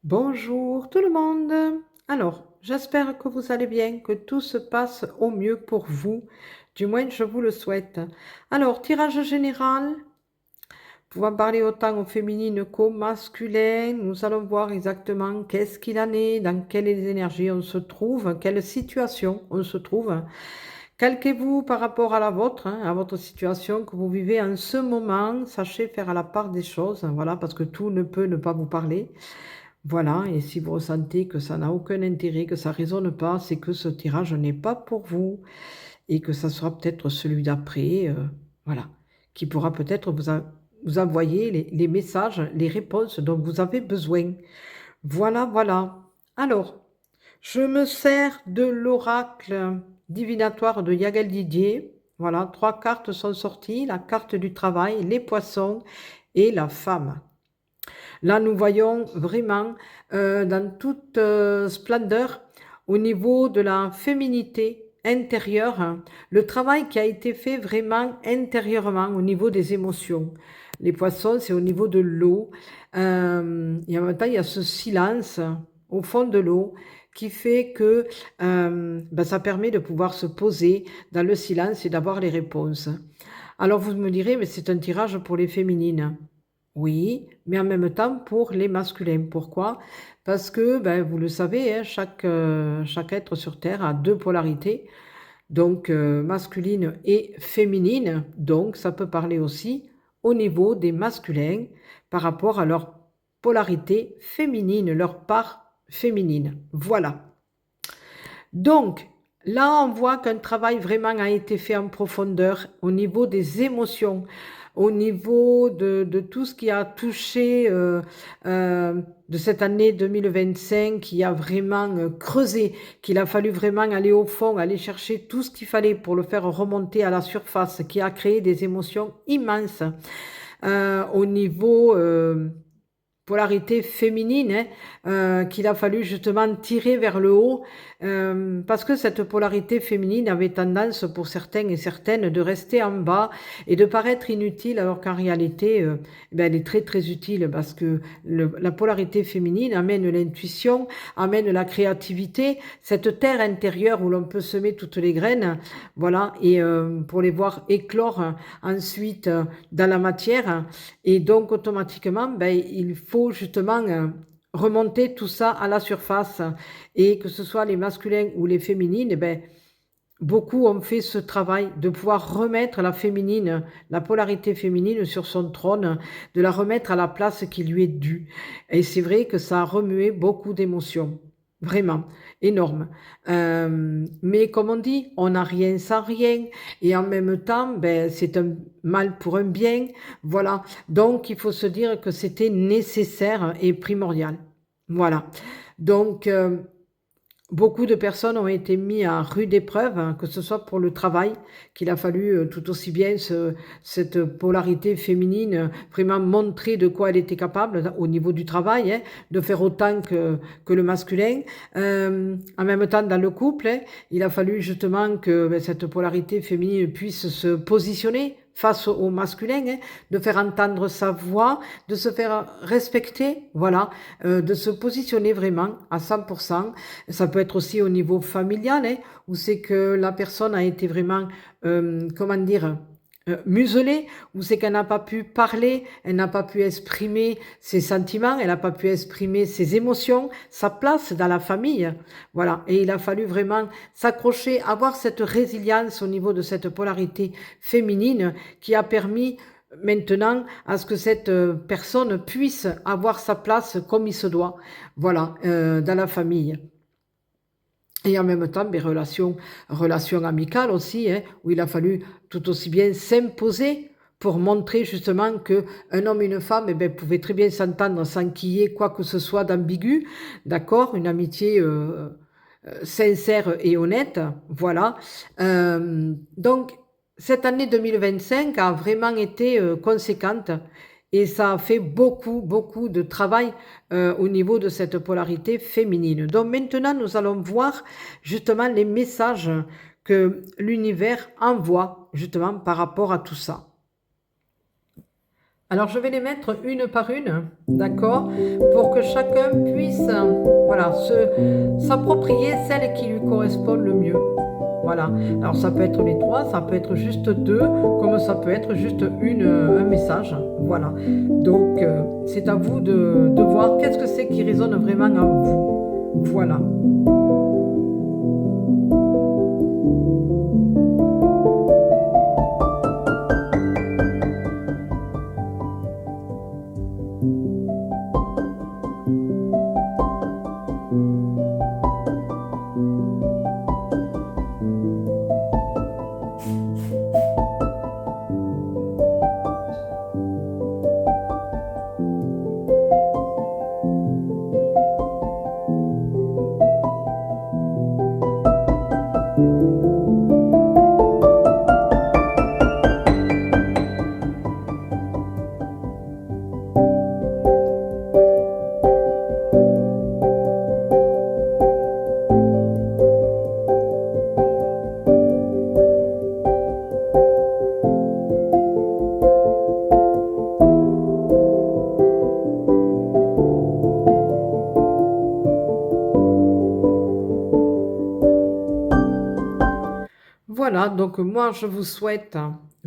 Bonjour tout le monde. Alors, j'espère que vous allez bien, que tout se passe au mieux pour vous. Du moins, je vous le souhaite. Alors, tirage général, pouvant parler autant au féminin qu'au masculin. Nous allons voir exactement qu'est-ce qu'il en est, dans quelles énergies on se trouve, quelle situation on se trouve. Calquez-vous par rapport à la vôtre, à votre situation que vous vivez en ce moment. Sachez faire à la part des choses, voilà, parce que tout ne peut ne pas vous parler. Voilà, et si vous ressentez que ça n'a aucun intérêt, que ça ne résonne pas, c'est que ce tirage n'est pas pour vous et que ça sera peut-être celui d'après, voilà, qui pourra peut-être vous envoyer les messages, les réponses dont vous avez besoin. Voilà, voilà. Alors, je me sers de l'oracle divinatoire de Yagal Didier. Voilà, 3 cartes sont sorties, la carte du travail, les poissons et la femme. Là, nous voyons vraiment dans toute splendeur au niveau de la féminité intérieure, le travail qui a été fait vraiment intérieurement au niveau des émotions. Les poissons, c'est au niveau de l'eau. Et en même temps, il y a ce silence au fond de l'eau qui fait que ça permet de pouvoir se poser dans le silence et d'avoir les réponses. Alors vous me direz, mais c'est un tirage pour les féminines. Oui, mais en même temps pour les masculins. Pourquoi? Parce que, vous le savez, hein, chaque être sur Terre a deux polarités, donc masculine et féminine. Donc ça peut parler aussi au niveau des masculins par rapport à leur polarité féminine, leur part féminine. Voilà. Donc, là, on voit qu'un travail vraiment a été fait en profondeur au niveau des émotions, au niveau de tout ce qui a touché de cette année 2025, qui a vraiment creusé, qu'il a fallu vraiment aller au fond, aller chercher tout ce qu'il fallait pour le faire remonter à la surface, qui a créé des émotions immenses au niveau polarité féminine, qu'il a fallu justement tirer vers le haut, parce que cette polarité féminine avait tendance pour certains et certaines de rester en bas et de paraître inutile, alors qu'en réalité, elle est très très utile, parce que la polarité féminine amène l'intuition, amène la créativité, cette terre intérieure où l'on peut semer toutes les graines, voilà, et pour les voir éclore ensuite dans la matière. Et donc, automatiquement, il faut justement remonter tout ça à la surface. Et que ce soit les masculins ou les féminines, beaucoup ont fait ce travail de pouvoir remettre la féminine, la polarité féminine sur son trône, de la remettre à la place qui lui est due. Et c'est vrai que ça a remué beaucoup d'émotions. Vraiment, énorme. Mais comme on dit, on n'a rien sans rien. Et en même temps, c'est un mal pour un bien. Voilà. Donc, il faut se dire que c'était nécessaire et primordial. Voilà. Donc, beaucoup de personnes ont été mises à rude épreuve, que ce soit pour le travail, qu'il a fallu tout aussi bien cette polarité féminine, vraiment montrer de quoi elle était capable au niveau du travail, de faire autant que le masculin. En même temps, dans le couple, il a fallu justement que cette polarité féminine puisse se positionner face au masculin, de faire entendre sa voix, de se faire respecter, voilà, de se positionner vraiment à 100%. Ça peut être aussi au niveau familial, où c'est que la personne a été vraiment, comment dire, muselée, où c'est qu'elle n'a pas pu parler, elle n'a pas pu exprimer ses sentiments, elle n'a pas pu exprimer ses émotions, sa place dans la famille. Voilà. Et il a fallu vraiment s'accrocher, avoir cette résilience au niveau de cette polarité féminine qui a permis maintenant à ce que cette personne puisse avoir sa place comme il se doit, voilà, dans la famille. Et en même temps, des relations amicales aussi, où il a fallu tout aussi bien s'imposer pour montrer justement qu'un homme et une femme pouvaient très bien s'entendre sans qu'il y ait quoi que ce soit d'ambigu, d'accord, une amitié sincère et honnête, voilà. Donc, cette année 2025 a vraiment été conséquente et ça a fait beaucoup, beaucoup de travail au niveau de cette polarité féminine. Donc maintenant, nous allons voir justement les messages que l'univers envoie justement par rapport à tout ça. Alors, je vais les mettre une par une, d'accord, pour que chacun puisse, voilà, s'approprier celle qui lui correspond le mieux. Voilà. Alors, ça peut être les trois, ça peut être juste deux, comme ça peut être juste un message. Voilà. Donc, c'est à vous de voir qu'est-ce que c'est qui résonne vraiment en vous. Voilà. Voilà, donc moi je vous souhaite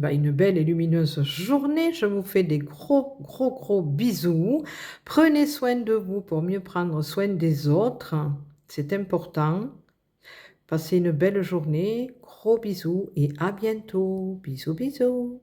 une belle et lumineuse journée. Je vous fais des gros, gros, gros bisous. Prenez soin de vous pour mieux prendre soin des autres. C'est important. Passez une belle journée. Gros bisous et à bientôt. Bisous, bisous.